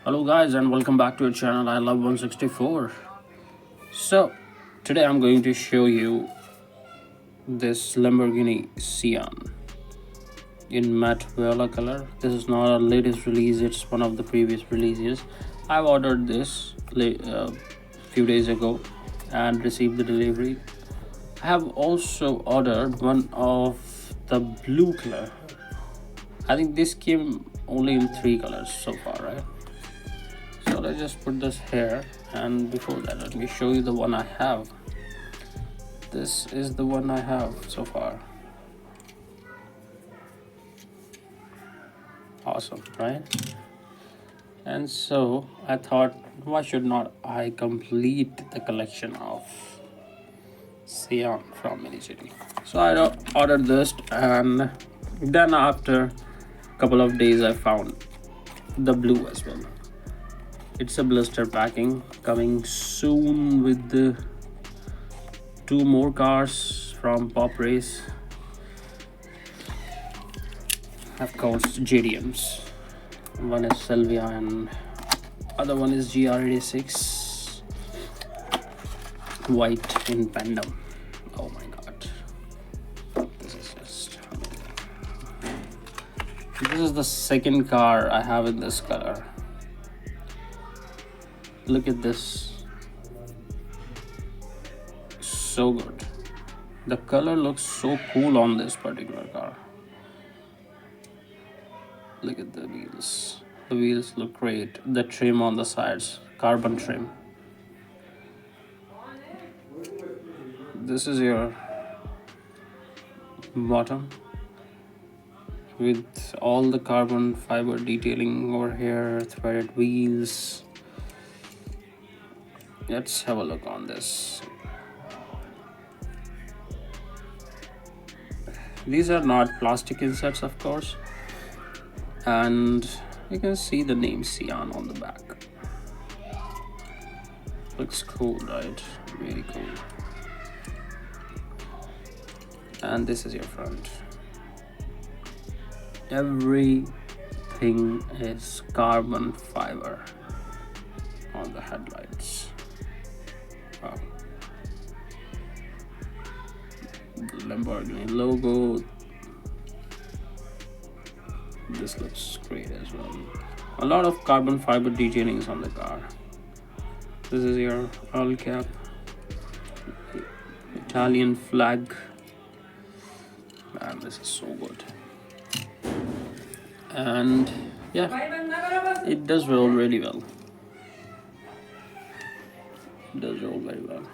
Hello guys and welcome back to our channel I love 164. So today I'm going to show you this Lamborghini Sian in matte viola color. This is not a latest release, it's one of the previous releases. I've ordered this few days ago and received the delivery. I have also ordered one of the blue color. I think this came only in 3 colors so far, right? So let's just put this here, and before that let me show you the one I have. This is the one I have so far. Awesome, right? And so I thought, why should not I complete the collection of Sian from Mini City? So I ordered this, and then after a couple of days I found the blue as well. It's a blister packing coming soon with the 2 more cars from Pop Race. Of course, JDMs. One is Sylvia and other one is GR86 white in Pandem. Oh my god, this is just amazing. This is the second car I have in this color. Look at this, so good. The color looks so cool on this particular car. Look at the wheels. The wheels look great. The trim on the sides, carbon trim. This is your bottom with all the carbon fiber detailing over here, threaded wheels. Let's have a look on this. These are not plastic inserts, of course, and you can see the name Sian on the back. Looks cool, right? Really cool. And this is your front. Everything is carbon fiber on the headlights. Wow. The Lamborghini logo. This looks great as well. A lot of carbon fiber detailings on the car. This is your all cap, Italian flag, and this is so good. And yeah, it does roll really well. It does roll very well.